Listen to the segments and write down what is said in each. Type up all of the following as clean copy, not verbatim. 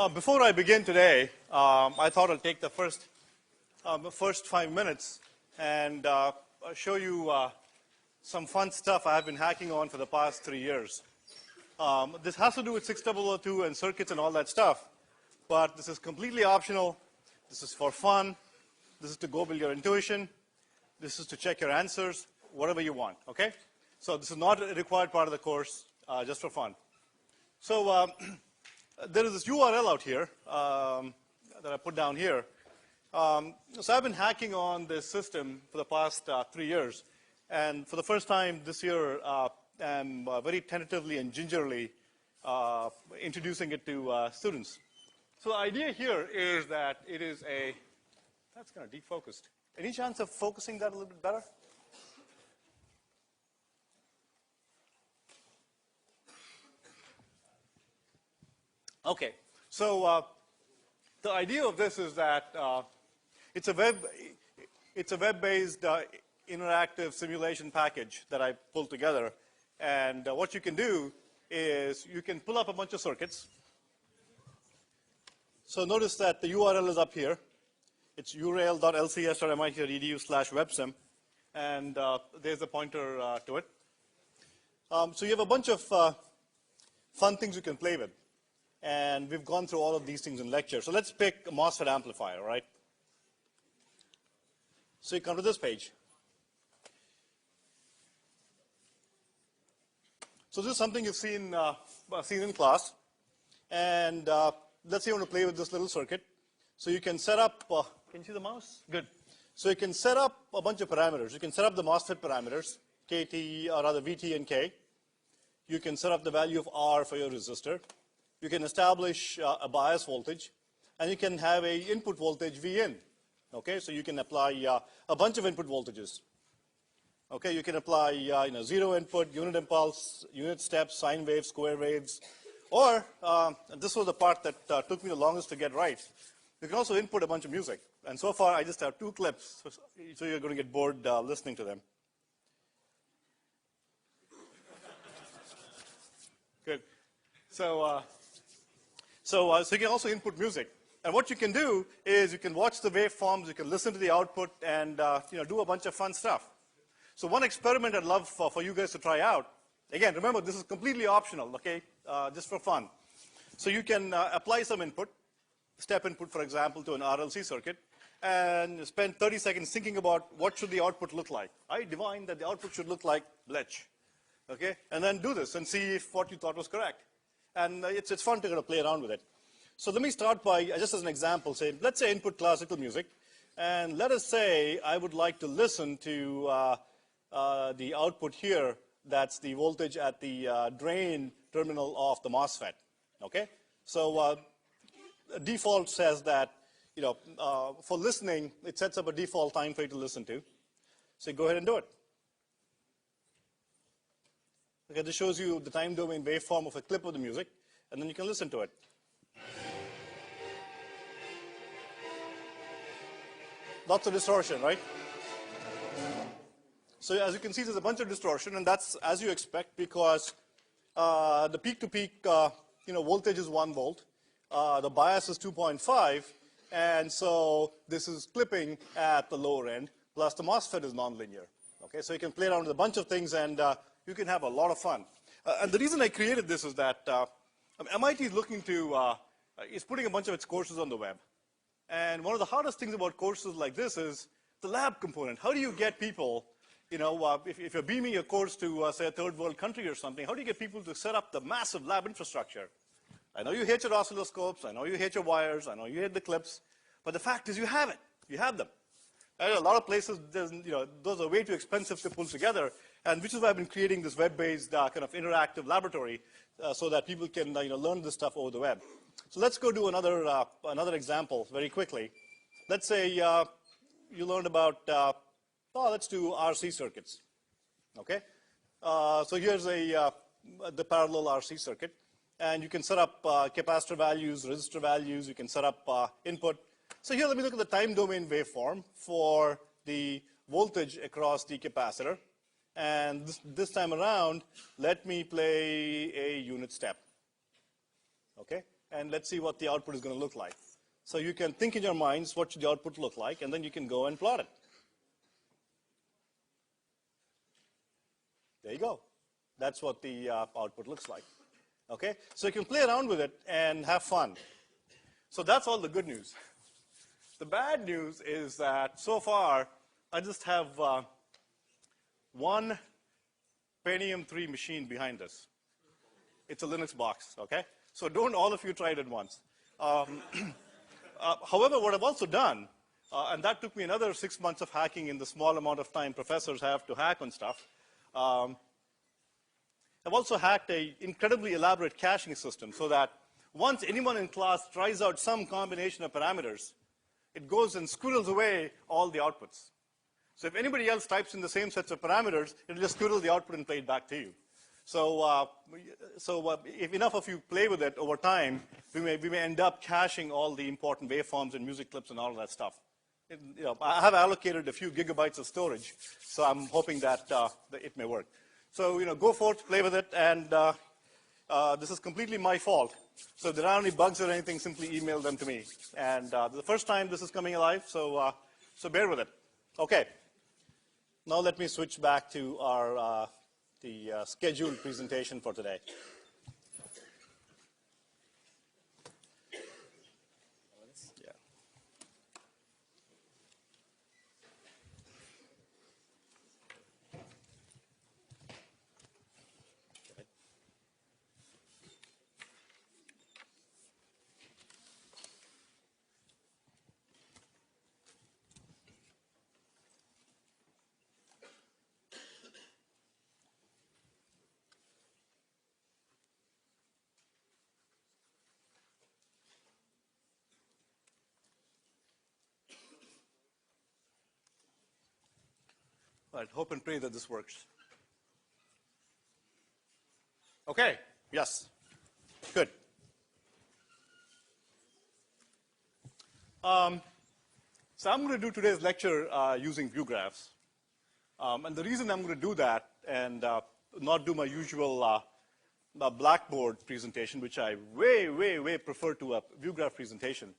Before I begin today, I thought I'll take the first 5 minutes and show you some fun stuff I've been hacking on for the past 3 years. This has to do with 6002 and circuits and all that stuff, but this is completely optional. This is for fun. This is to go build your intuition. This is to check your answers, whatever you want, okay? So this is not a required part of the course, just for fun. So there is this URL out here that I put down here. So I've been hacking on this system for the past 3 years. And for the first time this year, I'm very tentatively and gingerly introducing it to students. So the idea here is that it is a, that's kind of defocused. Any chance of focusing that a little bit better? Okay, so the idea of this is that it's a web-based interactive simulation package that I pulled together. And what you can do is you can pull up a bunch of circuits. So notice that the URL is up here. It's urail.lcs.mit.edu/websim, and there's a pointer to it. So you have a bunch of fun things you can play with. And we've gone through all of these things in lecture. So let's pick a MOSFET amplifier, right? So you come to this page. So this is something you've seen in class. And let's say you want to play with this little circuit. So you can set up, can you see the mouse? Good. So you can set up a bunch of parameters. You can set up the MOSFET parameters, KT, or rather VT and K. You can set up the value of R for your resistor. You can establish a bias voltage, and you can have a input voltage Vin. Okay, so you can apply a bunch of input voltages. Okay, you can apply zero input, unit impulse, unit steps, sine waves, square waves, or this was the part that took me the longest to get right. You can also input a bunch of music, and so far I just have 2 clips, so you're going to get bored listening to them. Good. So you can also input music. And what you can do is you can watch the waveforms, you can listen to the output, and do a bunch of fun stuff. So one experiment I'd love for you guys to try out. Again, remember, this is completely optional, okay, just for fun. So you can apply some input, step input, for example, to an RLC circuit, and spend 30 seconds thinking about what should the output look like. I divine that the output should look like Blech, okay? And then do this and see if what you thought was correct. And it's fun to kind of play around with it. So let me start by, just as an example, let's say input classical music. And let us say I would like to listen to the output here. That's the voltage at the drain terminal of the MOSFET. Okay? So default says that, for listening, it sets up a default time for you to listen to. So go ahead and do it. Okay, this shows you the time domain waveform of a clip of the music, and then you can listen to it. Lots of distortion, right? So as you can see, there's a bunch of distortion, and that's as you expect because the peak-to-peak voltage is 1 volt. The bias is 2.5, and so this is clipping at the lower end, plus the MOSFET is nonlinear. Okay, so you can play around with a bunch of things, and you can have a lot of fun. And the reason I created this is that MIT is looking to, is putting a bunch of its courses on the web. And one of the hardest things about courses like this is the lab component. How do you get people, if you're beaming your course to, say, a third world country or something, how do you get people to set up the massive lab infrastructure? I know you hate your oscilloscopes, I know you hate your wires, I know you hate the clips, but the fact is you have it. You have them. And a lot of places, those are way too expensive to pull together, and which is why I've been creating this web-based kind of interactive laboratory so that people can learn this stuff over the web. So let's go do another example very quickly. Let's say you learned about, let's do RC circuits. Okay, so here's the parallel RC circuit, and you can set up capacitor values, resistor values. You can set up input. So here, let me look at the time domain waveform for the voltage across the capacitor. And this time around, let me play a unit step. Okay? and let's see what the output is going to look like. So you can think in your minds what should the output look like, and then you can go and plot it. There you go. That's what the output looks like. Okay? So you can play around with it and have fun. So that's all the good news. The bad news is that so far, I just have one Pentium 3 machine behind this. It's a Linux box, okay? So don't all of you try it at once. However, what I've also done, and that took me another 6 months of hacking in the small amount of time professors have to hack on stuff, I've also hacked an incredibly elaborate caching system so that once anyone in class tries out some combination of parameters, it goes and squirrels away all the outputs. So if anybody else types in the same sets of parameters, it'll just squirrel the output and play it back to you. So, if enough of you play with it over time, we may end up caching all the important waveforms and music clips and all of that stuff. I have allocated a few gigabytes of storage, so I'm hoping that it may work. So, go forth, play with it, and this is completely my fault. So if there are any bugs or anything, simply email them to me. And the first time this is coming alive, so bear with it. Okay. Now let me switch back to our scheduled presentation for today. Yeah. All right, hope and pray that this works. Okay, yes, good. So I'm going to do today's lecture using view graphs. And the reason I'm going to do that and not do my usual Blackboard presentation, which I way prefer to a view graph presentation.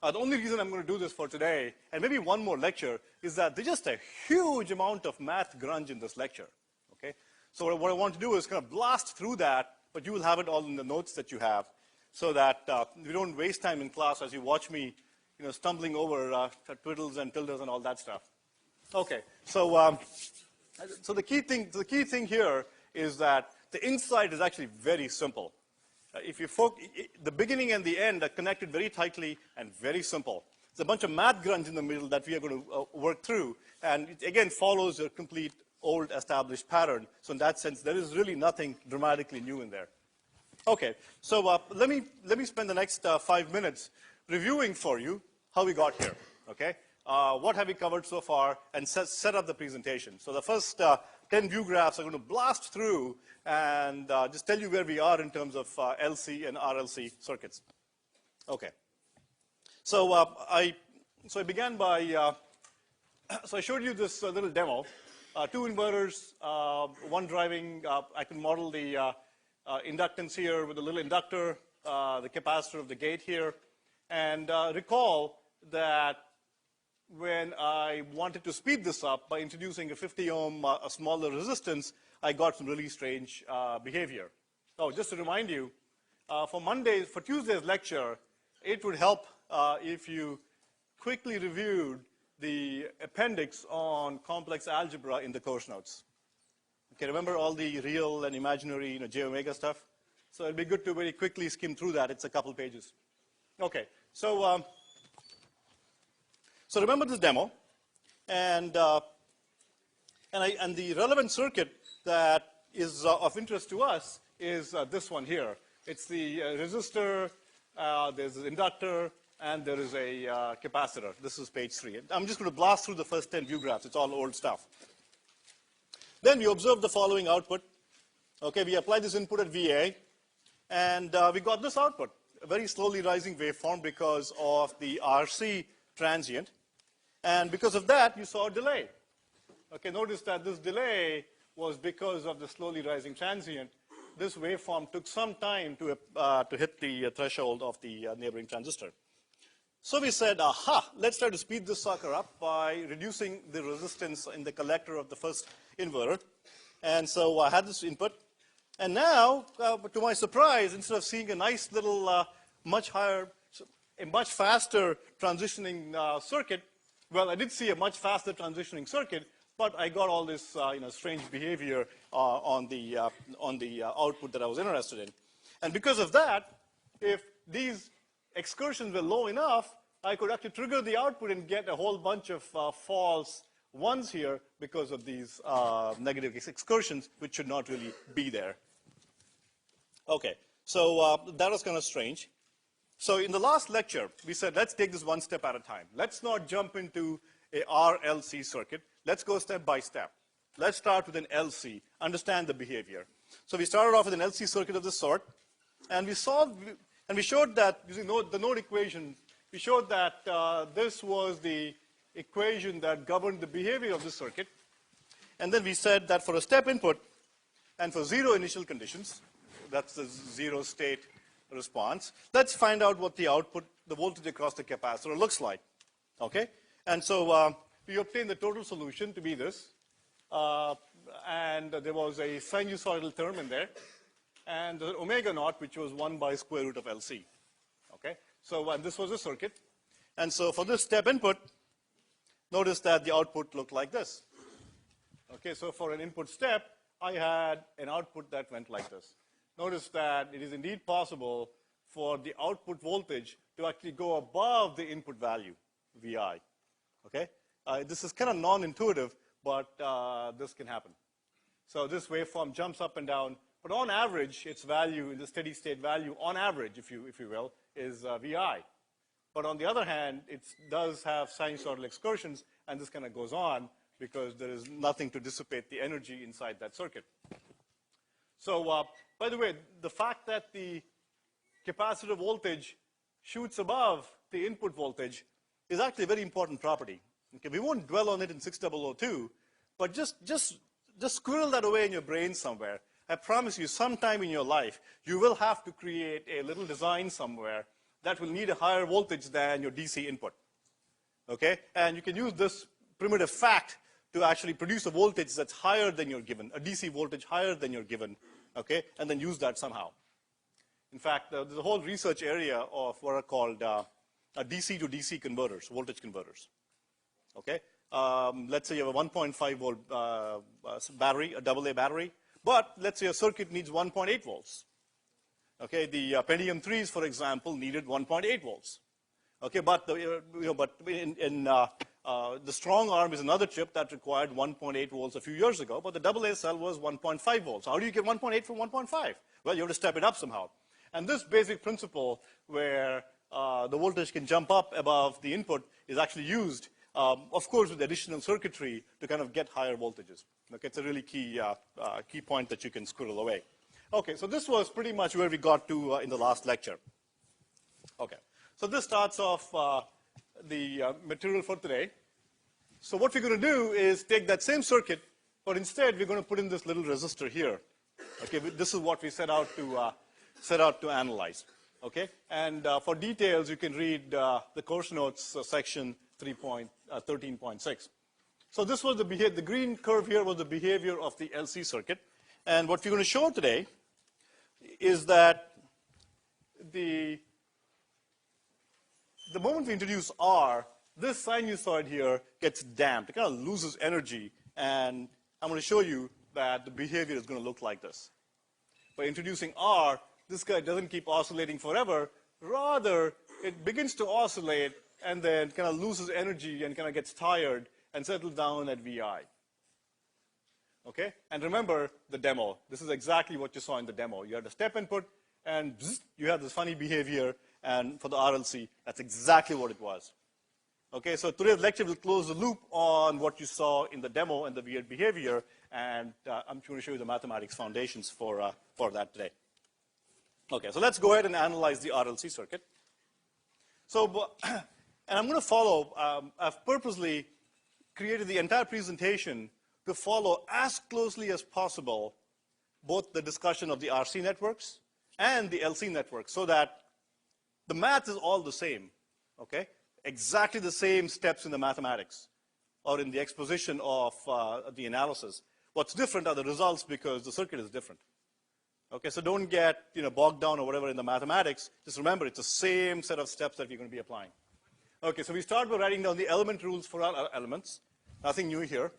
The only reason I'm going to do this for today, and maybe one more lecture, is that there's just a huge amount of math grunge in this lecture. Okay? So what I want to do is kind of blast through that, but you will have it all in the notes that you have, so that we don't waste time in class as you watch me, stumbling over twiddles and tildes and all that stuff. Okay. So so the key thing here is that the insight is actually very simple. If you the beginning and the end are connected very tightly and very simple. There's a bunch of math grunge in the middle that we are going to work through, and it again follows a complete old established pattern. So in that sense, there is really nothing dramatically new in there. Okay, so let me spend the next 5 minutes reviewing for you how we got here. Okay, what have we covered so far, and set up the presentation. So the first 10 view graphs are going to blast through and just tell you where we are in terms of LC and RLC circuits. Okay. So I began by, so I showed you this little demo. 2 inverters, one driving, I can model the inductance here with a little inductor, the capacitor of the gate here. And recall that when I wanted to speed this up by introducing a 50 ohm, a smaller resistance, I got some really strange behavior. Oh, just to remind you, for Tuesday's lecture, it would help if you quickly reviewed the appendix on complex algebra in the course notes. Okay, remember all the real and imaginary, J omega stuff? So it'd be good to very quickly skim through that. It's a couple pages. Okay, so remember this demo, and the relevant circuit that is of interest to us is this one here. It's the resistor, there's an inductor, and there is a capacitor. This is page 3. I'm just going to blast through the first 10 view graphs. It's all old stuff. Then we observe the following output. Okay, we apply this input at VA, and we got this output, a very slowly rising waveform because of the RC transient. And because of that, you saw a delay. Okay, notice that this delay was because of the slowly rising transient. this waveform took some time to hit the threshold of the neighboring transistor. So we said, aha, let's try to speed this sucker up by reducing the resistance in the collector of the first inverter. And so I had this input. And now, to my surprise, instead of seeing a nice little, much faster transitioning circuit, well, I did see a much faster transitioning circuit, but I got all this strange behavior on the output that I was interested in. And because of that, if these excursions were low enough, I could actually trigger the output and get a whole bunch of false ones here because of these negative excursions, which should not really be there. Okay, so that was kind of strange. So in the last lecture, we said, let's take this one step at a time. Let's not jump into a RLC circuit. Let's go step by step. Let's start with an LC, understand the behavior. So we started off with an LC circuit of this sort, and we showed that using the node equation, we showed that this was the equation that governed the behavior of this circuit. And then we said that for a step input and for zero initial conditions, that's the zero state response, let's find out what the output, the voltage across the capacitor looks like. Okay? And so we obtained the total solution to be this. And there was a sinusoidal term in there. And the omega naught, which was 1 by square root of LC. Okay? So this was a circuit. And so for this step input, notice that the output looked like this. Okay, so for an input step, I had an output that went like this. Notice that it is indeed possible for the output voltage to actually go above the input value, VI. Okay? This is kind of non-intuitive, but this can happen. So this waveform jumps up and down, but on average, its value, the steady state value, on average, if you will, is VI. But on the other hand, it does have sinusoidal excursions, and this kind of goes on because there is nothing to dissipate the energy inside that circuit. So, by the way, the fact that the capacitor voltage shoots above the input voltage is actually a very important property. Okay, we won't dwell on it in 6002, but just squirrel that away in your brain somewhere. I promise you, sometime in your life, you will have to create a little design somewhere that will need a higher voltage than your DC input. Okay? And you can use this primitive fact to actually produce a voltage that's higher than you're given, a DC voltage higher than you're given, okay? And then use that somehow. In fact, there's a whole research area of what are called DC to DC converters, voltage converters. Okay? Let's say you have a 1.5 volt battery, a AA battery, but let's say a circuit needs 1.8 volts. Okay, the Pentium 3s, for example, needed 1.8 volts. Okay, but the strong arm is another chip that required 1.8 volts a few years ago, but the AA cell was 1.5 volts. How do you get 1.8 from 1.5? Well, you have to step it up somehow. And this basic principle where the voltage can jump up above the input is actually used, of course, with additional circuitry to kind of get higher voltages. Okay, it's a really key point that you can squirrel away. Okay, so this was pretty much where we got to in the last lecture. Okay, so this starts off the material for today. So what we're going to do is take that same circuit, but instead we're going to put in this little resistor here. Okay, this is what we set out to analyze. Okay, and for details you can read the course notes section 13.6. So this was the green curve here was the behavior of the LC circuit, and what we're going to show today is that the moment we introduce R, this sinusoid here gets damped. It kind of loses energy, and I'm going to show you that the behavior is going to look like this. By introducing R, this guy doesn't keep oscillating forever. Rather, it begins to oscillate and then kind of loses energy and kind of gets tired and settles down at VI. Okay? And remember the demo. This is exactly what you saw in the demo. You had a step input, and you had this funny behavior, and for the RLC, that's exactly what it was. Okay, so today's lecture will close the loop on what you saw in the demo and the weird behavior, and I'm going to show you the mathematics foundations for that today. Okay, so let's go ahead and analyze the RLC circuit. So, and I'm going to follow, I've purposely created the entire presentation to follow as closely as possible both the discussion of the RC networks and the LC networks so that the math is all the same, okay? Exactly the same steps in the mathematics or in the exposition of the analysis. What's different are the results because the circuit is different. Okay, so don't get bogged down or whatever in the mathematics. Just remember, it's the same set of steps that we're going to be applying. Okay, so we start by writing down the element rules for our elements. Nothing new here.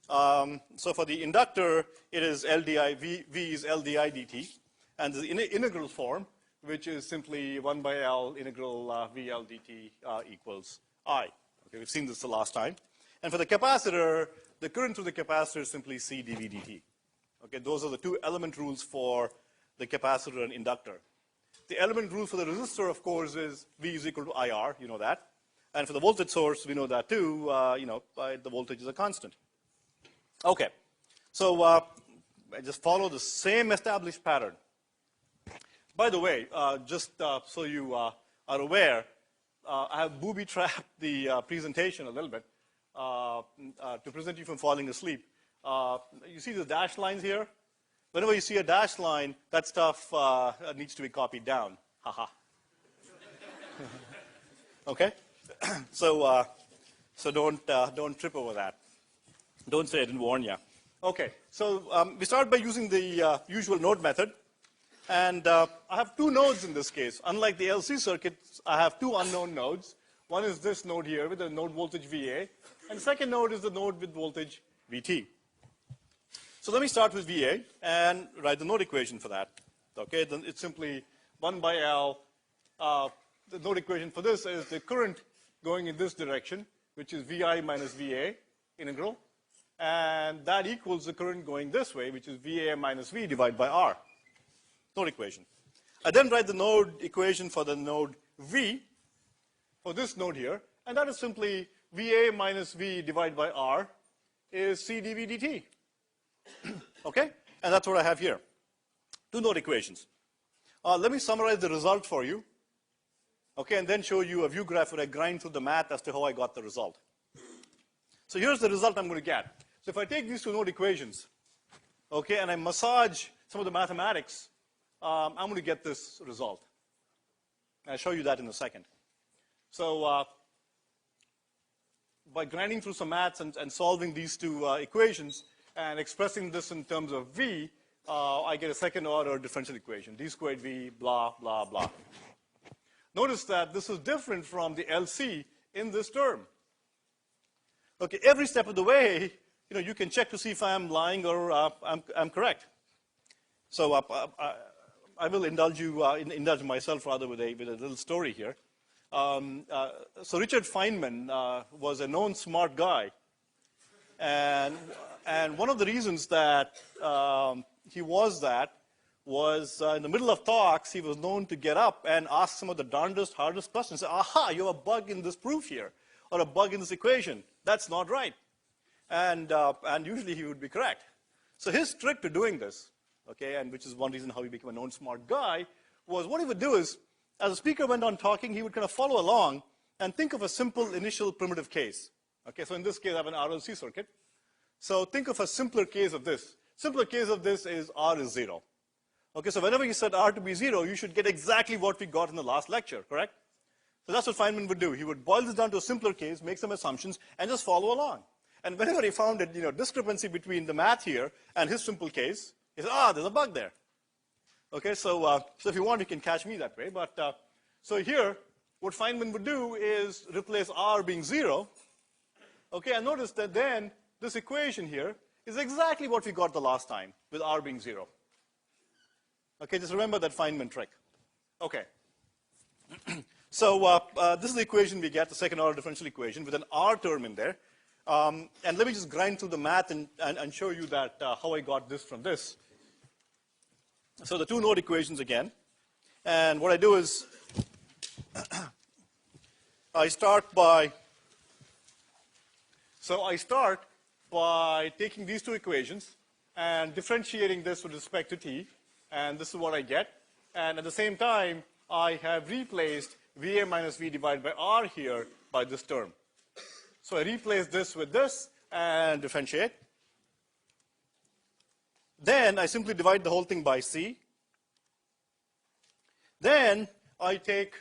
So for the inductor, it is LDI, V is LDI dt. And the integral form, which is simply 1 by L integral VL dt equals I. Okay, we've seen this the last time. And for the capacitor, the current through the capacitor is simply C dV dt. Okay, those are the two element rules for the capacitor and inductor. The element rule for the resistor, of course, is V is equal to IR, you know that. And for the voltage source, we know that too, the voltage is a constant. Okay, so I just follow the same established pattern. By the way, just so you are aware, I have booby-trapped the presentation a little bit to prevent you from falling asleep. You see the dashed lines here? Whenever you see a dashed line, that stuff needs to be copied down. Haha. Okay? So don't trip over that. Don't say I didn't warn you. Okay, so we start by using the usual node method. And I have two nodes in this case. Unlike the LC circuits, I have two unknown nodes. One is this node here with the node voltage VA. And the second node is the node with voltage VT. So let me start with VA and write the node equation for that. Okay, then it's simply 1 by L. The node equation for this is the current going in this direction, which is VI minus VA integral. And that equals the current going this way, which is VA minus V divided by R. Node equation. I then write the node equation for the node V for this node here, and that is simply VA minus V divided by R is C dV dt. Okay? And that's what I have here. Two node equations. Let me summarize the result for you. Okay, and then show you a view graph where I grind through the math as to how I got the result. So here's the result I'm going to get. So if I take these two node equations, okay, and I massage some of the mathematics, I'm going to get this result. I'll show you that in a second. So by grinding through some maths and solving these two equations and expressing this in terms of V, I get a second order differential equation, d squared V, blah, blah, blah. Notice that this is different from the LC in this term. Okay, every step of the way, you can check to see if I'm lying or I'm correct. So I will indulge you, indulge myself rather with a little story here. So Richard Feynman was a known smart guy, and one of the reasons that he was that was in the middle of talks, he was known to get up and ask some of the darndest, hardest questions. Say, aha, you have a bug in this proof here, or a bug in this equation. That's not right. And usually he would be correct. So his trick to doing this, okay, and which is one reason how he became a known smart guy, was what he would do is, as the speaker went on talking, he would kind of follow along and think of a simple initial primitive case. Okay, so in this case, I have an RLC circuit. So think of a simpler case of this. Simpler case of this is R is 0. Okay, so whenever you set R to be 0, you should get exactly what we got in the last lecture, correct? So that's what Feynman would do. He would boil this down to a simpler case, make some assumptions, and just follow along. And whenever he found a discrepancy between the math here and his simple case, he said, there's a bug there. Okay, so if you want, you can catch me that way. But so here, what Feynman would do is replace R being 0. Okay, and notice that then this equation here is exactly what we got the last time with R being 0. Okay, just remember that Feynman trick. Okay. So this is the equation we get, the second order differential equation with an R term in there. And let me just grind through the math and show you that how I got this from this. So the two node equations again. And what I do is I start by taking these two equations and differentiating this with respect to t. And this is what I get. And at the same time, I have replaced VA minus V divided by R here by this term. So I replace this with this and differentiate. Then I simply divide the whole thing by C. Then I take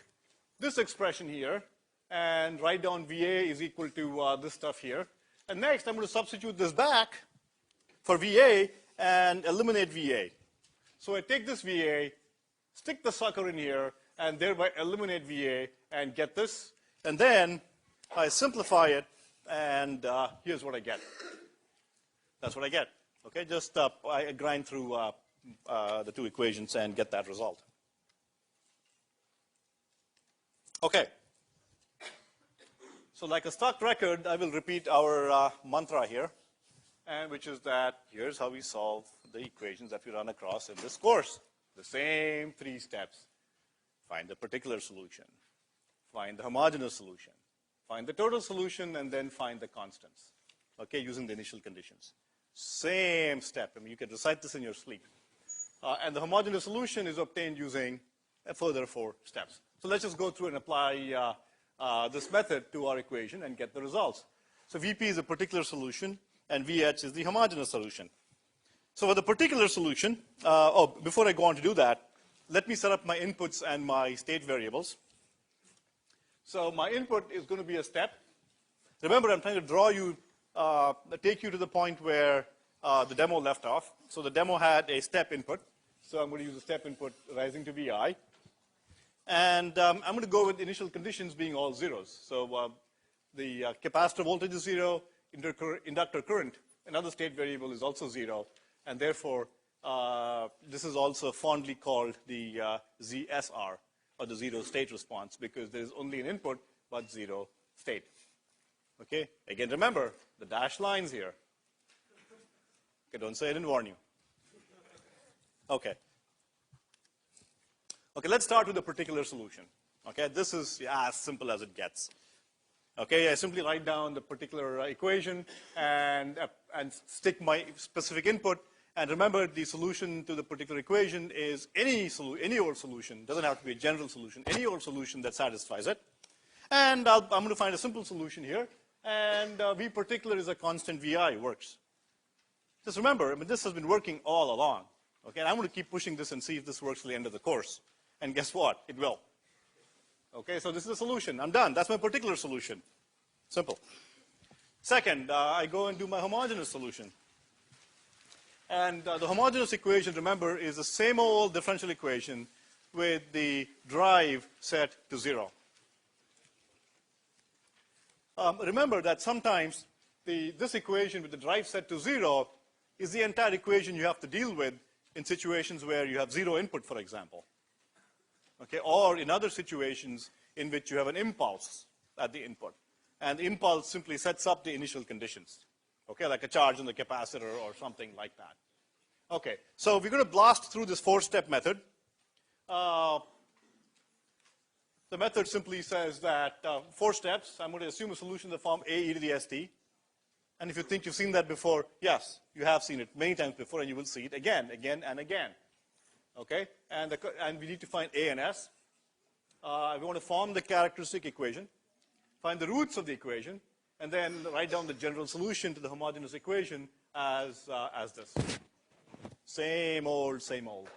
this expression here and write down VA is equal to this stuff here. And next, I'm going to substitute this back for VA and eliminate VA. So I take this VA, stick the sucker in here, and thereby eliminate VA and get this. And then I simplify it, and here's what I get. That's what I get. Okay, just I grind through the two equations and get that result. Okay. So like a stock record, I will repeat our mantra here, and which is that here's how we solve the equations that we run across in this course. The same 3 steps. Find the particular solution. Find the homogeneous solution. Find the total solution, and then find the constants, okay, using the initial conditions. Same step. I mean, you can recite this in your sleep. And the homogeneous solution is obtained using a further 4 steps. So let's just go through and apply this method to our equation and get the results. So VP is a particular solution, and VH is the homogeneous solution. So for the particular solution, before I go on to do that, let me set up my inputs and my state variables. So my input is going to be a step. Remember, I'm trying to draw you, take you to the point where the demo left off. So the demo had a step input. So I'm going to use a step input rising to VI. And I'm going to go with initial conditions being all zeros. So the capacitor voltage is 0, inductor current, another state variable, is also 0. And therefore, this is also fondly called the ZSR, or the zero state response, because there is only an input but 0 state. Okay? Again, remember the dashed lines here. Okay, don't say I didn't warn you. Okay. Okay, let's start with a particular solution. Okay, this is as simple as it gets. Okay, I simply write down the particular equation and stick my specific input. And remember, the solution to the particular equation is any old solution. Doesn't have to be a general solution. Any old solution that satisfies it. And I'm going to find a simple solution here. And V particular is a constant VI, works. Just remember, I mean, this has been working all along. Okay, and I'm going to keep pushing this and see if this works till the end of the course. And guess what? It will. Okay, so this is the solution. I'm done. That's my particular solution. Simple. Second, I go and do my homogeneous solution. And the homogeneous equation, remember, is the same old differential equation with the drive set to 0. Remember that sometimes this equation with the drive set to 0 is the entire equation you have to deal with in situations where you have 0 input, for example. Okay, or in other situations in which you have an impulse at the input. And the impulse simply sets up the initial conditions. Okay, like a charge on the capacitor or something like that. Okay, so we're going to blast through this 4-step method. The method simply says that 4 steps. I'm going to assume a solution in the form A e to the st. And if you think you've seen that before, yes, you have seen it many times before, and you will see it again, again, and again. Okay, and we need to find A and S. We want to form the characteristic equation, find the roots of the equation, and then write down the general solution to the homogeneous equation as this. Same old, same old.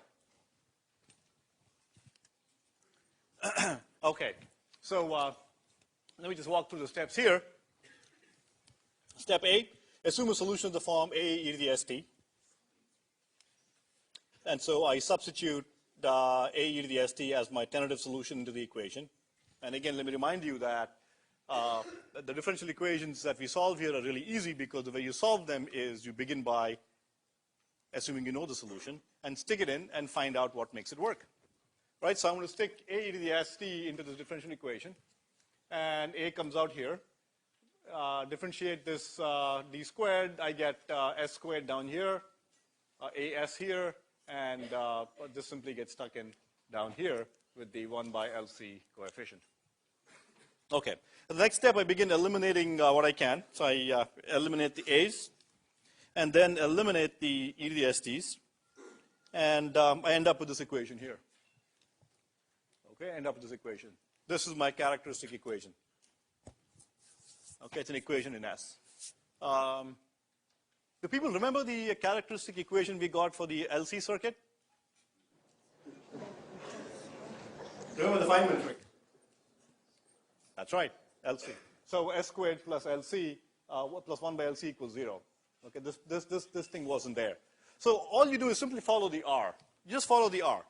Okay, so let me just walk through the steps here. Step A, assume a solution of the form A e to the st. And so I substitute the A e to the st as my tentative solution into the equation. And again, let me remind you that the differential equations that we solve here are really easy, because the way you solve them is you begin by assuming you know the solution and stick it in and find out what makes it work. Right, so I'm going to stick A e to the st into this differential equation, and A comes out here. Differentiate this d squared, I get s squared down here, as here, and this simply gets stuck in down here with the 1 by LC coefficient. Okay, the next step I begin eliminating what I can. So I eliminate the A's, and then eliminate the e to the st's, and I end up with this equation here. Okay, end up with this equation. This is my characteristic equation. Okay, it's an equation in S. Do people remember the characteristic equation we got for the LC circuit? Remember the Feynman trick? That's right, LC. So S squared plus LC plus 1 by LC equals 0. Okay, this thing wasn't there. So all you do is simply follow the R. You just follow the R.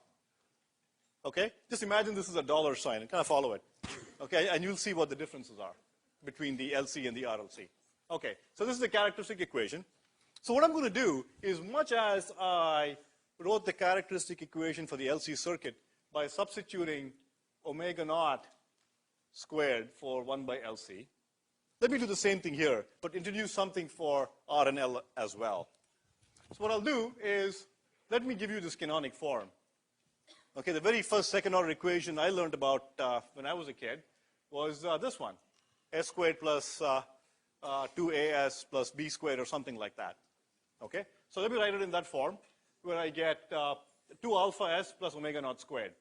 Okay? Just imagine this is a dollar sign and kind of follow it. Okay, and you'll see what the differences are between the LC and the RLC. Okay, so this is the characteristic equation. So what I'm going to do is, much as I wrote the characteristic equation for the LC circuit by substituting omega naught squared for 1 by LC, let me do the same thing here, but introduce something for R and L as well. So what I'll do is, let me give you this canonic form. Okay, the very first second order equation I learned about when I was a kid was this one, S squared plus 2AS plus B squared or something like that. Okay, so let me write it in that form where I get 2 alpha S plus omega naught squared.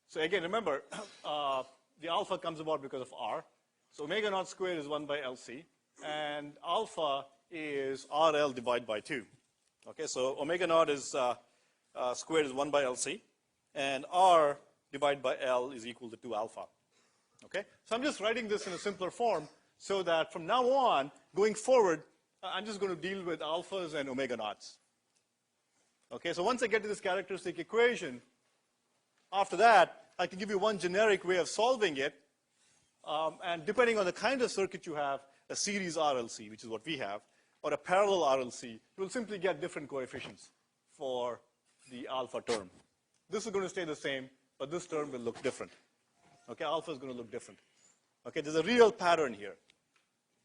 So again, remember, the alpha comes about because of R. So omega naught squared is 1 by LC, and alpha is RL divided by 2. Okay, so omega naught is squared is 1 by LC, and R divided by L is equal to 2 alpha. Okay, so I'm just writing this in a simpler form so that from now on, going forward, I'm just going to deal with alphas and omega naughts. Okay, so once I get to this characteristic equation, after that, I can give you one generic way of solving it. And depending on the kind of circuit you have, a series RLC, which is what we have, or a parallel RLC, you will simply get different coefficients for the alpha term. This is going to stay the same, but this term will look different. Okay, alpha is going to look different. Okay, there's a real pattern here.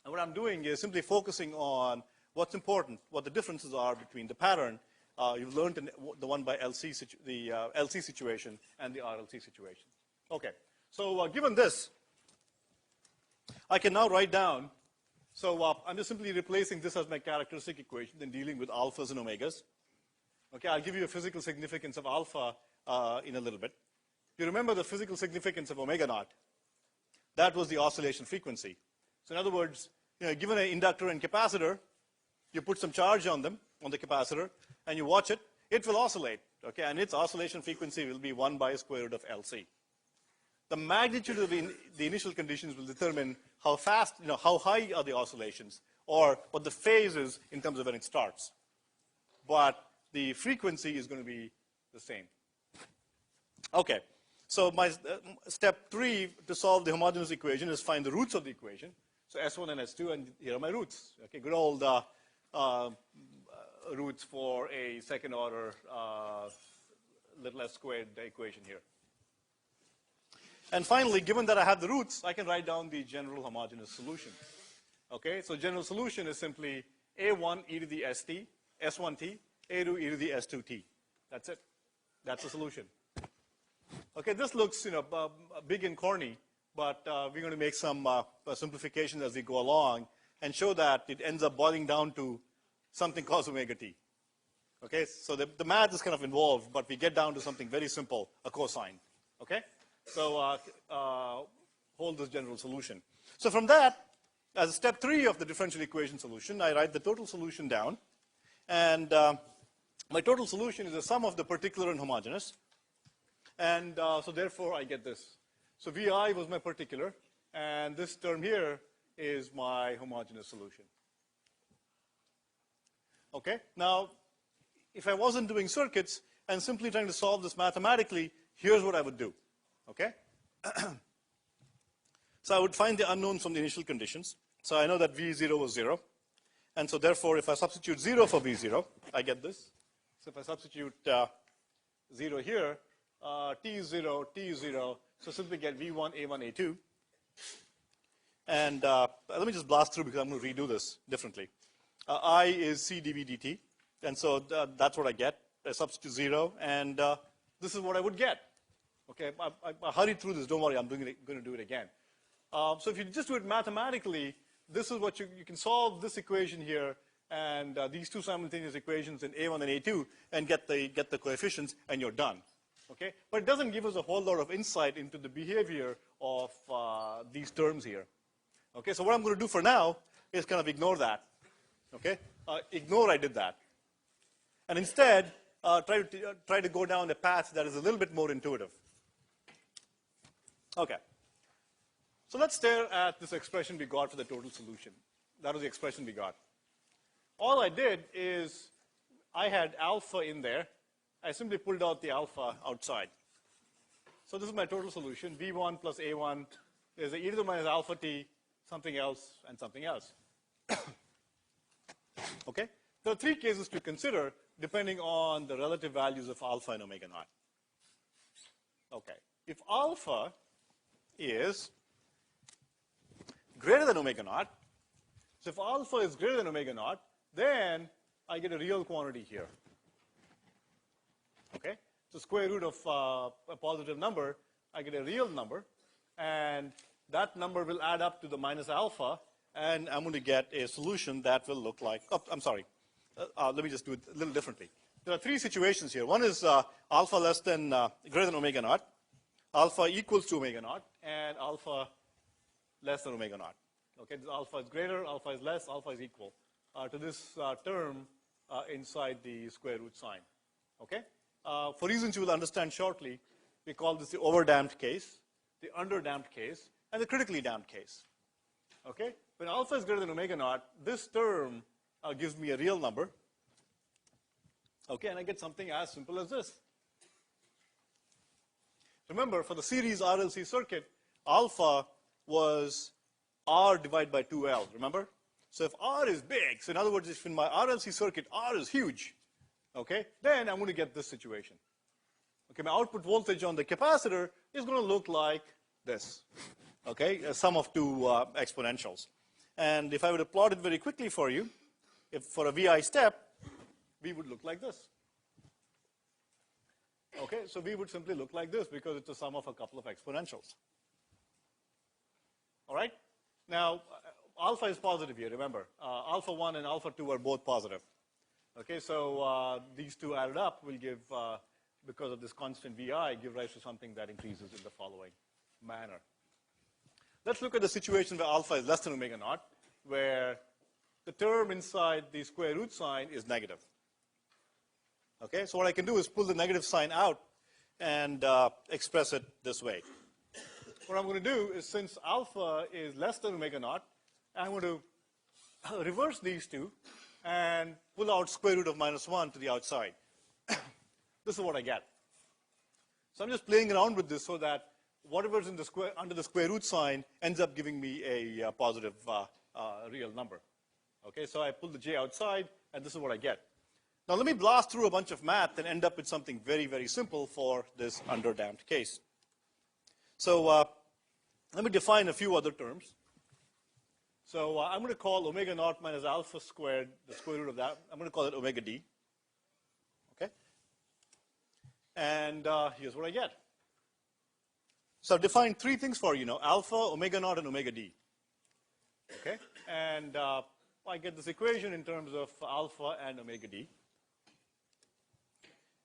And what I'm doing is simply focusing on what's important, what the differences are between the pattern you've learned in the 1 by LC, the LC situation and the RLC situation. Okay, so given this, I can now write down, so I'm just simply replacing this as my characteristic equation and dealing with alphas and omegas. Okay, I'll give you a physical significance of alpha in a little bit. You remember the physical significance of omega naught. That was the oscillation frequency. So in other words, given an inductor and capacitor, you put some charge on them, on the capacitor, and you watch it, it will oscillate. Okay, and its oscillation frequency will be 1 by square root of LC. The magnitude of the initial conditions will determine how fast, how high are the oscillations, or what the phase is in terms of when it starts. But the frequency is going to be the same. Okay, so my step 3 to solve the homogeneous equation is find the roots of the equation. So S1 and S2, and here are my roots. Okay, good old roots for a second order little s squared equation here. And finally, given that I have the roots, I can write down the general homogeneous solution. Okay, so general solution is simply A1 e to the st, S1t, A2 e to the S2t. That's it. That's the solution. Okay, this looks big and corny, but we're going to make some simplifications as we go along and show that it ends up boiling down to something called omega t. Okay, so the math is kind of involved, but we get down to something very simple, a cosine. Okay, so hold this general solution. So from that, as step 3 of the differential equation solution, I write the total solution down, and my total solution is the sum of the particular and homogeneous, and so therefore I get this. So VI was my particular, and this term here is my homogeneous solution. Okay, now if I wasn't doing circuits and simply trying to solve this mathematically, here's what I would do. Okay, so I would find the unknowns from the initial conditions. So I know that V0 was 0, and so therefore if I substitute 0 for V0, I get this. So if I substitute 0 here, T is 0, T is 0, so simply get V1, A1, A2. And let me just blast through because I'm going to redo this differently. I is C dV dt, and so that's what I get. I substitute 0, and this is what I would get. Okay, I hurried through this. Don't worry, I'm going to do it again. So if you just do it mathematically, this is what you can solve this equation here, and these two simultaneous equations in A1 and A2, and get the coefficients, and you're done. Okay, but it doesn't give us a whole lot of insight into the behavior of these terms here. Okay, so what I'm going to do for now is kind of ignore that. Okay, ignore I did that. And instead, try to go down a path that is a little bit more intuitive. Okay. So let's stare at this expression we got for the total solution. That was the expression we got. All I did is I had alpha in there. I simply pulled out the alpha outside. So this is my total solution. V1 plus A1 is e to the minus alpha t, something else, and something else. Okay? There are three cases to consider depending on the relative values of alpha and omega naught. Okay. If alpha is greater than omega naught, so if alpha is greater than omega naught, then I get a real quantity here. Okay? So square root of a positive number, I get a real number, and that number will add up to the minus alpha, and I'm going to get a solution that will look like, oh, I'm sorry, let me just do it a little differently. There are three situations here. One is alpha less than, greater than omega naught, alpha equals to omega naught, and alpha less than omega naught. Okay, this alpha is greater, alpha is less, alpha is equal to this term inside the square root sign. Okay? For reasons you will understand shortly, we call this the overdamped case, the underdamped case, and the critically damped case. Okay? When alpha is greater than omega naught, this term gives me a real number. Okay, and I get something as simple as this. Remember, for the series RLC circuit, alpha was R divided by 2L, remember? So if R is big, so in other words, if in my RLC circuit R is huge, okay, then I'm going to get this situation. Okay, my output voltage on the capacitor is going to look like this, okay, a sum of two exponentials. And if I were to plot it very quickly for you, if for a VI step, we would look like this. Okay, so we would simply look like this because it's a sum of a couple of exponentials. All right? Now, alpha is positive here, remember. Alpha 1 and alpha 2 are both positive. Okay, so these two added up will give, because of this constant VI, give rise to something that increases in the following manner. Let's look at the situation where alpha is less than omega naught, where the term inside the square root sign is negative. Okay, so what I can do is pull the negative sign out and express it this way. What I'm going to do is, since alpha is less than omega naught, I'm going to reverse these two and pull out square root of minus 1 to the outside. This is what I get. So I'm just playing around with this so that whatever's in the square, under the square root sign ends up giving me a positive real number. Okay, so I pull the j outside, and this is what I get. Now let me blast through a bunch of math and end up with something very, very simple for this underdamped case. So let me define a few other terms. So I'm going to call omega naught minus alpha squared, the square root of that. I'm going to call it omega d. Okay? And here's what I get. So I've defined three things for you now: alpha, omega naught, and omega d. Okay? And I get this equation in terms of alpha and omega d.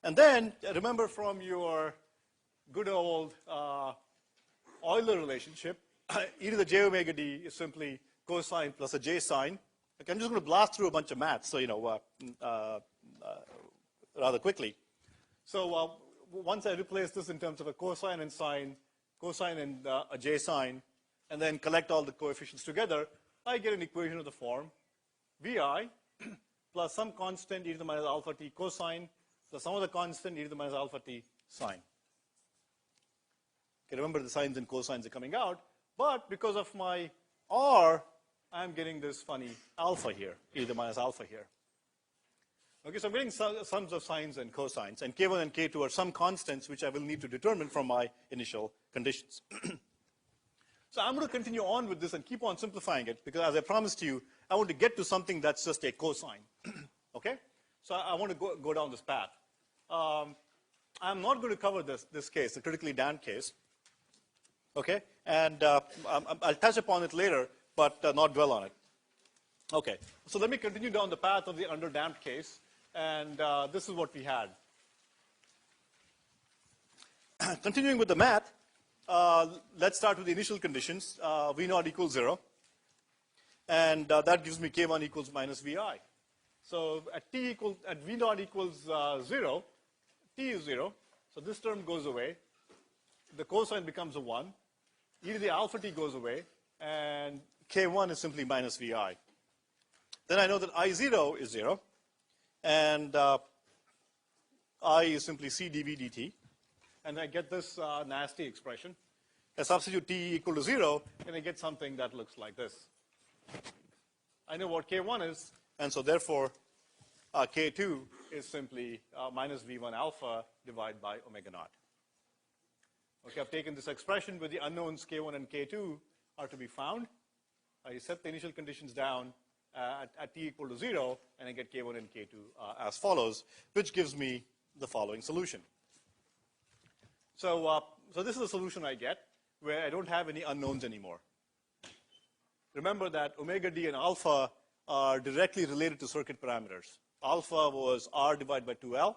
And then, remember from your good old Euler relationship, e to the j omega d is simply cosine plus a j sine. Okay, I'm just going to blast through a bunch of math, so you know, rather quickly. So once I replace this in terms of a cosine and sine, cosine and a j sine, and then collect all the coefficients together, I get an equation of the form vi plus some constant e to the minus alpha t cosine plus some other constant e to the minus alpha t sine. Okay, remember the sines and cosines are coming out, but because of my r, I'm getting this funny alpha here, e to the minus alpha here. Okay, so I'm getting sums of sines and cosines, and k1 and k2 are some constants which I will need to determine from my initial conditions. So I'm going to continue on with this and keep on simplifying it, because as I promised you, I want to get to something that's just a cosine. Okay? So I want to go down this path. I'm not going to cover this case, the critically damped case. Okay? And I'll touch upon it later, but not dwell on it. Okay. So let me continue down the path of the underdamped case, and this is what we had. Continuing with the math, let's start with the initial conditions. V naught equals 0. And that gives me K1 equals minus Vi. So at V naught equals 0, t is 0. So this term goes away. The cosine becomes a 1. E to the alpha t goes away. And k1 is simply minus vi. Then I know that I0 is 0. And I is simply c dv dt. And I get this nasty expression. I substitute t equal to 0, and I get something that looks like this. I know what k1 is, and so therefore k2 is simply minus v1 alpha divided by omega naught. Okay, I've taken this expression where the unknowns k1 and k2 are to be found. I set the initial conditions down at t equal to 0, and I get k1 and k2 as follows, which gives me the following solution. So this is the solution I get, where I don't have any unknowns anymore. Remember that omega d and alpha are directly related to circuit parameters. Alpha was r divided by 2l,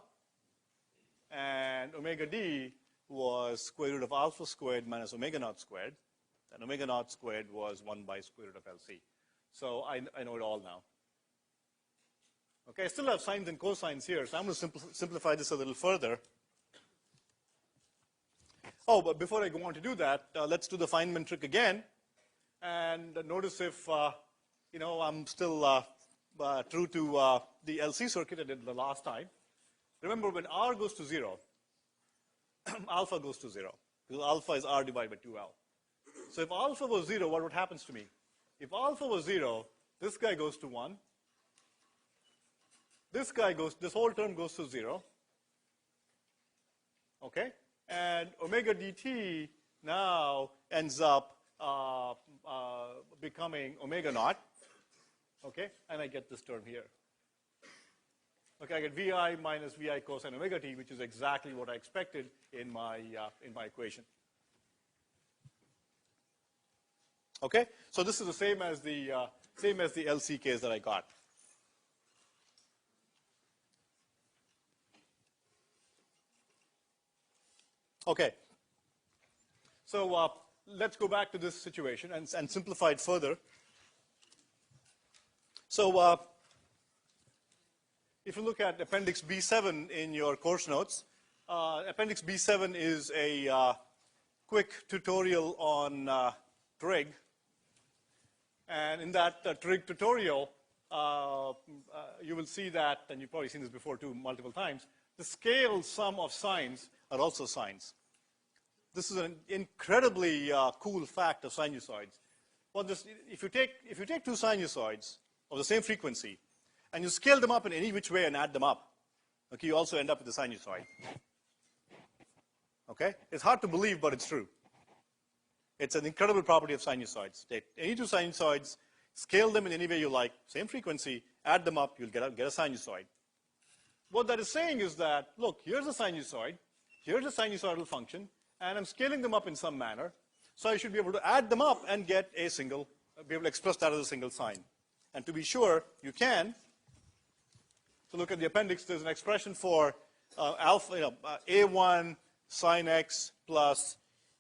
and omega d was square root of alpha squared minus omega naught squared, and omega naught squared was 1 by square root of LC. So I know it all now. Okay, I still have sines and cosines here, so I'm going to simplify this a little further. Oh, but before I go on to do that, let's do the Feynman trick again. And notice if, I'm still true to the LC circuit I did the last time. Remember, when R goes to 0, alpha goes to 0, because alpha is R divided by 2L. So if alpha was 0, what happens to me? If alpha was 0, this guy goes to 1. This whole term goes to 0. Okay? And omega dt now ends up becoming omega naught. Okay? And I get this term here. Okay, I get vi minus vi cosine omega t, which is exactly what I expected in my equation. Okay? So this is the same as the LC case that I got. Okay. So let's go back to this situation and simplify it further. So if you look at Appendix B7 in your course notes, Appendix B7 is a quick tutorial on trig. And in that trig tutorial, you will see that, and you've probably seen this before too multiple times, the scale sum of sines are also sines. This is an incredibly cool fact of sinusoids. Well, if you take two sinusoids of the same frequency and you scale them up in any which way and add them up, okay, you also end up with a sinusoid. Okay? It's hard to believe, but it's true. It's an incredible property of sinusoids. Take any two sinusoids, scale them in any way you like, same frequency, add them up, you'll get a sinusoid. What that is saying is that, look, here's a sinusoid, here's a sinusoidal function, and I'm scaling them up in some manner, so I should be able to add them up and get be able to express that as a single sine. And to be sure, you can. So look at the appendix. There's an expression for alpha, a1 sine x plus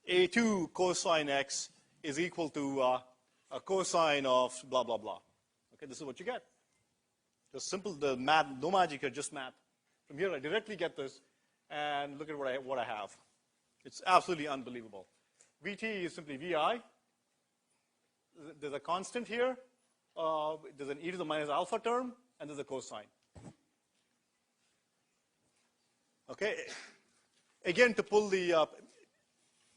a2 cosine x is equal to a cosine of blah, blah, blah. Okay, this is what you get. Just simple, the math, no magic here, just math. From here, I directly get this, and look at what I have. It's absolutely unbelievable. Vt is simply Vi. There's a constant here. There's an e to the minus alpha term, and there's a cosine. Okay. Again, to pull the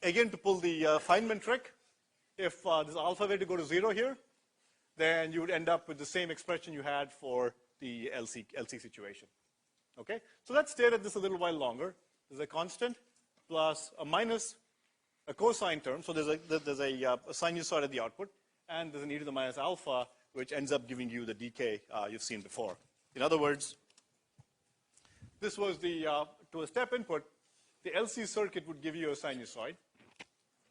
Feynman trick, if this alpha were to go to 0 here, then you would end up with the same expression you had for the LC situation. Okay. So let's stare at this a little while longer. There's a constant plus a minus a cosine term. So there's a sinusoid at the output, and there's an e to the minus alpha, which ends up giving you the decay you've seen before. In other words, this was to a step input, the LC circuit would give you a sinusoid.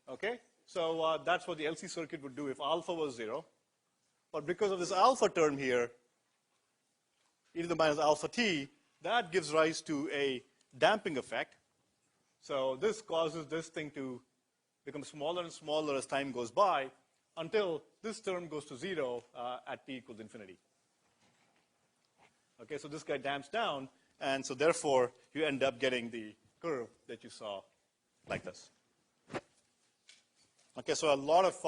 Okay? So that's what the LC circuit would do if alpha was 0. But because of this alpha term here, e to the minus alpha t, that gives rise to a damping effect. So this causes this thing to become smaller and smaller as time goes by until this term goes to 0 at t equals infinity. Okay, so this guy damps down, and so therefore you end up getting the curve that you saw like this. Okay, so a lot of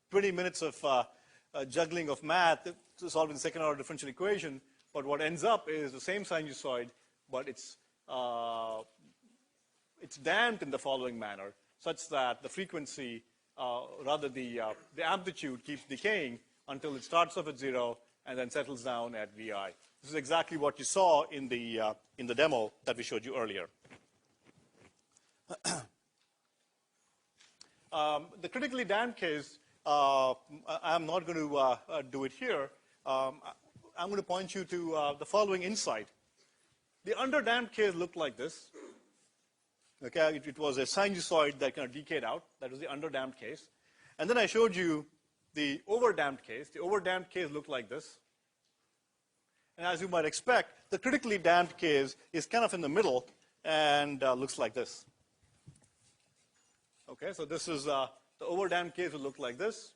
20 minutes of juggling of math to solve the second order differential equation, but what ends up is the same sinusoid, but it's damped in the following manner, such that the frequency, rather the amplitude keeps decaying until it starts off at 0 and then settles down at VI. This is exactly what you saw in the demo that we showed you earlier. The critically damped case, I'm not going to do it here. I'm going to point you to the following insight. The underdamped case looked like this. Okay, it was a sinusoid that kind of decayed out. That was the underdamped case. And then I showed you the overdamped case. The overdamped case looked like this. And as you might expect, the critically damped case is kind of in the middle and looks like this. Okay, so this is the overdamped case will look like this,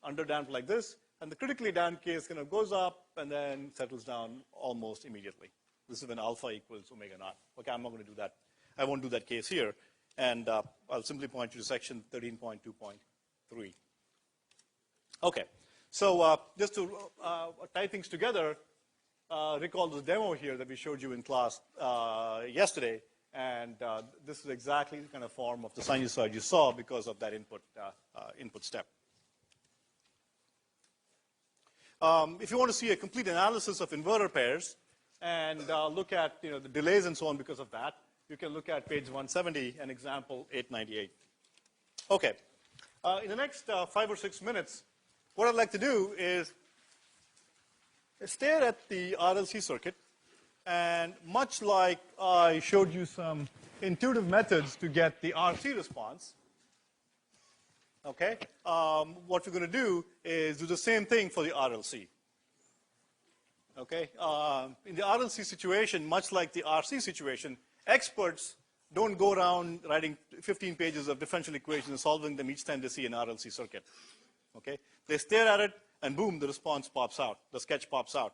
underdamped like this, and the critically damped case kind of goes up and then settles down almost immediately. This is when alpha equals omega naught. Okay, I'm not going to do that. I won't do that case here, and I'll simply point you to section 13.2.3. Okay, so just to tie things together, recall this demo here that we showed you in class yesterday, and this is exactly the kind of form of the sinusoid you saw because of that input step. If you want to see a complete analysis of inverter pairs and look at the delays and so on because of that, you can look at page 170 and example 898. Okay, in the next 5 or 6 minutes, what I'd like to do is stare at the RLC circuit, and much like I showed you some intuitive methods to get the RC response, okay, what we're going to do is do the same thing for the RLC. Okay, in the RLC situation, much like the RC situation, experts don't go around writing 15 pages of differential equations and solving them each time they see an RLC circuit. Okay, they stare at it, and boom, the response pops out, the sketch pops out.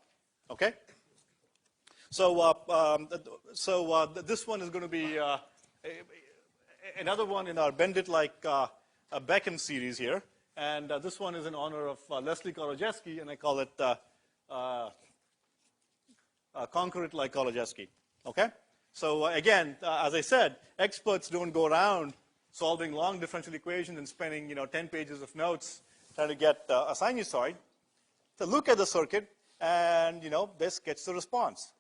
Okay. So, this one is going to be another one in our Bend It Like Beckham series here, and this one is in honor of Leslie Kolodziejski, and I call it Conquer It Like Kolodziejski. Okay. So again, as I said, experts don't go around solving long differential equations and spending 10 pages of notes trying to get a sinusoid. So look at the circuit, and they sketch the response.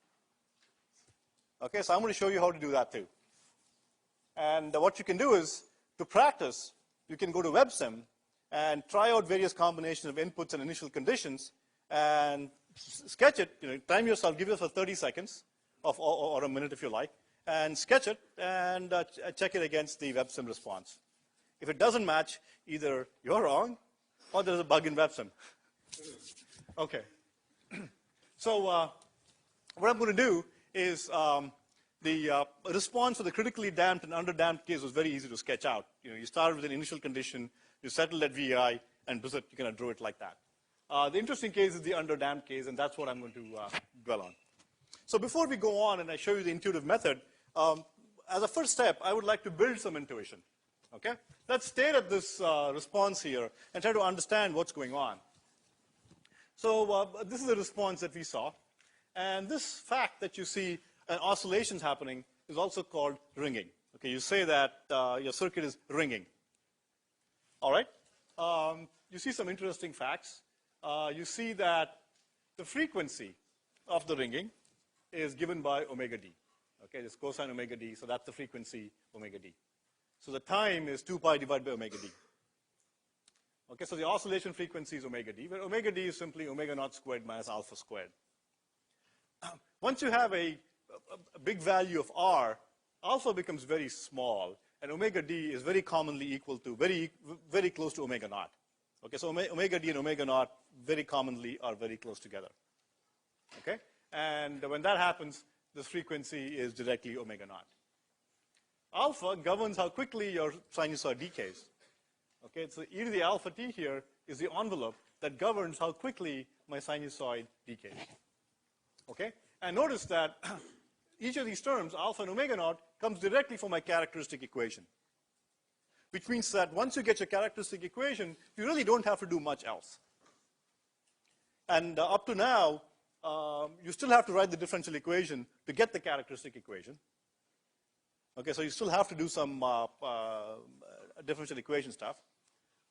Okay, so I'm going to show you how to do that too. And what you can do is, to practice, you can go to WebSim and try out various combinations of inputs and initial conditions and sketch it. Time yourself, give yourself 30 seconds or a minute if you like, and sketch it and check it against the WebSim response. If it doesn't match, either you're wrong or there's a bug in WebSim. Okay. So what I'm going to do is the response for the critically damped and underdamped case was very easy to sketch out. You started with an initial condition, you settled at VI, and you kind of drew it like that. The interesting case is the underdamped case, and that's what I'm going to dwell on. So before we go on and I show you the intuitive method, as a first step, I would like to build some intuition. Okay? Let's stare at this response here and try to understand what's going on. So this is the response that we saw. And this fact that you see oscillations happening is also called ringing. Okay, you say that your circuit is ringing. All right? You see some interesting facts. You see that the frequency of the ringing is given by omega d. Okay, this cosine omega d, so that's the frequency omega d. So the time is 2 pi divided by omega d. Okay, so the oscillation frequency is omega d, where omega d is simply omega naught squared minus alpha squared. Once you have a big value of r, alpha becomes very small, and omega d is very commonly equal to, very close to omega naught. Okay, so omega d and omega naught very commonly are very close together. Okay, and when that happens, this frequency is directly omega naught. Alpha governs how quickly your sinusoid decays. Okay, so e to the alpha t here is the envelope that governs how quickly my sinusoid decays. Okay, And notice that each of these terms, alpha and omega naught, comes directly from my characteristic equation. Which means that once you get your characteristic equation, you really don't have to do much else. And up to now, you still have to write the differential equation to get the characteristic equation. Okay, so you still have to do some differential equation stuff.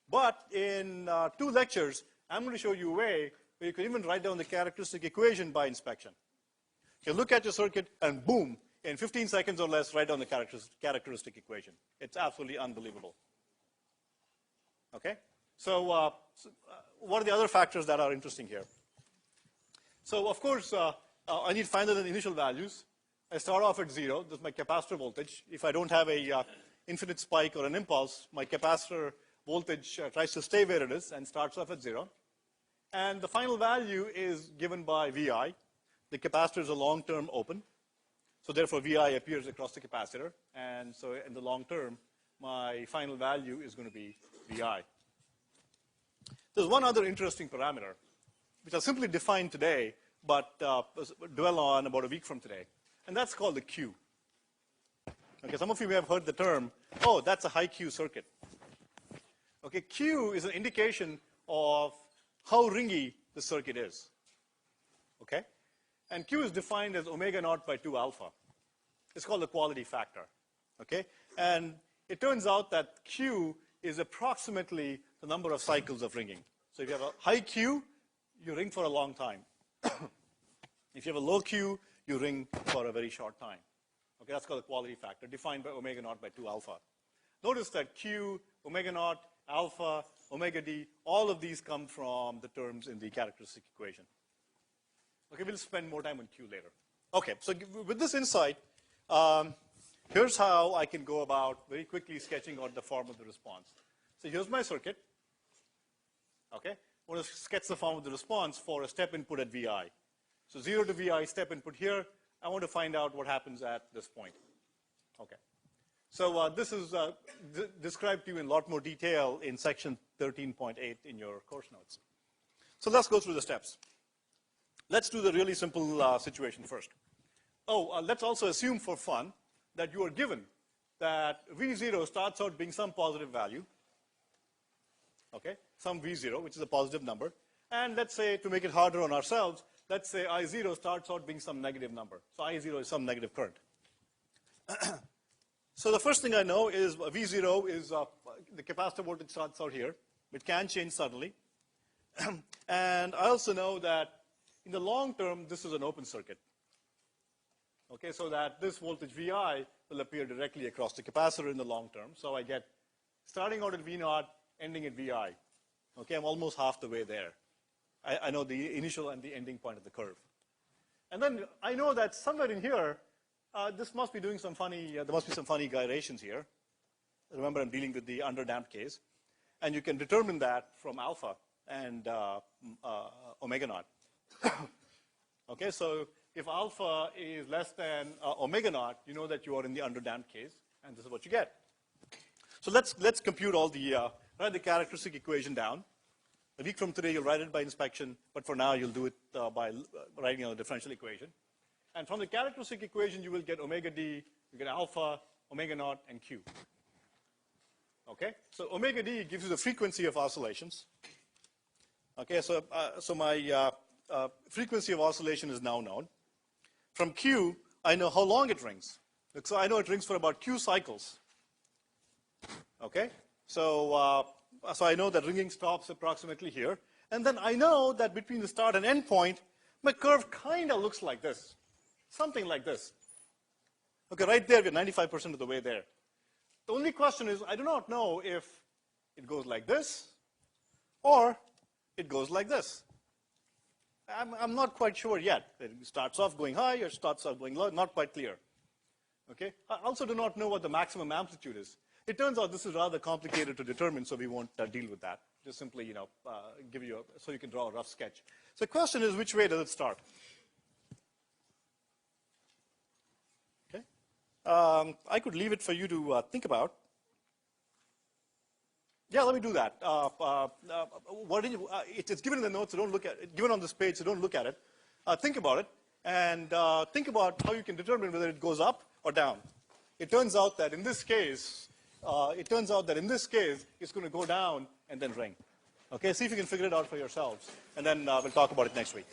But in 2 lectures, I'm going to show you a way where you can even write down the characteristic equation by inspection. You look at your circuit and boom, in 15 seconds or less, write down the characteristic equation. It's absolutely unbelievable. Okay? So what are the other factors that are interesting here? So of course, I need to find out the initial values. I start off at 0. This is my capacitor voltage. If I don't have a infinite spike or an impulse, my capacitor voltage tries to stay where it is and starts off at 0. And the final value is given by VI. The capacitor is a long-term open. So therefore, VI appears across the capacitor. And so in the long term, my final value is going to be VI. There's one other interesting parameter, which I'll simply define today, but dwell on about a week from today. And that's called the Q. Okay, some of you may have heard the term, oh, that's a high Q circuit. Okay, Q is an indication of how ringy the circuit is. Okay? And Q is defined as omega naught by 2 alpha. It's called the quality factor. Okay? And it turns out that Q is approximately the number of cycles of ringing. So if you have a high Q, you ring for a long time. If you have a low Q, you ring for a very short time. Okay, that's called the quality factor, defined by omega naught by 2 alpha. Notice that Q, omega naught, alpha, omega d, all of these come from the terms in the characteristic equation. Okay, we'll spend more time on Q later. Okay, so with this insight, here's how I can go about very quickly sketching out the form of the response. So here's my circuit. Okay, I want to sketch the form of the response for a step input at VI. So 0 to VI, step input here. I want to find out what happens at this point. Okay. So this is described to you in a lot more detail in section 13.8 in your course notes. So let's go through the steps. Let's do the really simple situation first. Let's also assume for fun that you are given that V0 starts out being some positive value. Okay, some V0, which is a positive number. And let's say, to make it harder on ourselves, let's say I0 starts out being some negative number. So I0 is some negative current. So the first thing I know is V0 is the capacitor voltage starts out here. It can change suddenly. And I also know that in the long term, this is an open circuit. Okay, so that this voltage VI will appear directly across the capacitor in the long term. So I get starting out at V0, ending at VI. Okay, I'm almost half the way there. I know the initial and the ending point of the curve. And then I know that somewhere in here, this must be doing some funny, there must be some funny gyrations here. Remember, I'm dealing with the underdamped case. And you can determine that from alpha and omega naught. Okay, so if alpha is less than omega naught, you know that you are in the underdamped case, and this is what you get. So let's compute all the, write the characteristic equation down. A week from today, you'll write it by inspection, but for now, you'll do it by writing a differential equation. And from the characteristic equation, you will get omega d, you get alpha, omega naught, and q. Okay, so omega d gives you the frequency of oscillations. Okay, so my frequency of oscillation is now known. From q, I know how long it rings. So I know it rings for about q cycles. Okay, so I know that ringing stops approximately here. And then I know that between the start and end point, my curve kind of looks like this. Something like this. Okay, right there, we're 95% of the way there. The only question is, I do not know if it goes like this or it goes like this. I'm not quite sure yet. It starts off going high or starts off going low, not quite clear. Okay, I also do not know what the maximum amplitude is. It turns out this is rather complicated to determine, so we won't deal with that. Just simply, give you so you can draw a rough sketch. So the question is, which way does it start? Okay, I could leave it for you to think about. Yeah, let me do that. It's given in the notes, so don't look at it. Given on this page, so don't look at it. Think about it. and think about how you can determine whether it goes up or down. It turns out that in this case, it's going to go down and then ring. Okay, see if you can figure it out for yourselves, and then we'll talk about it next week.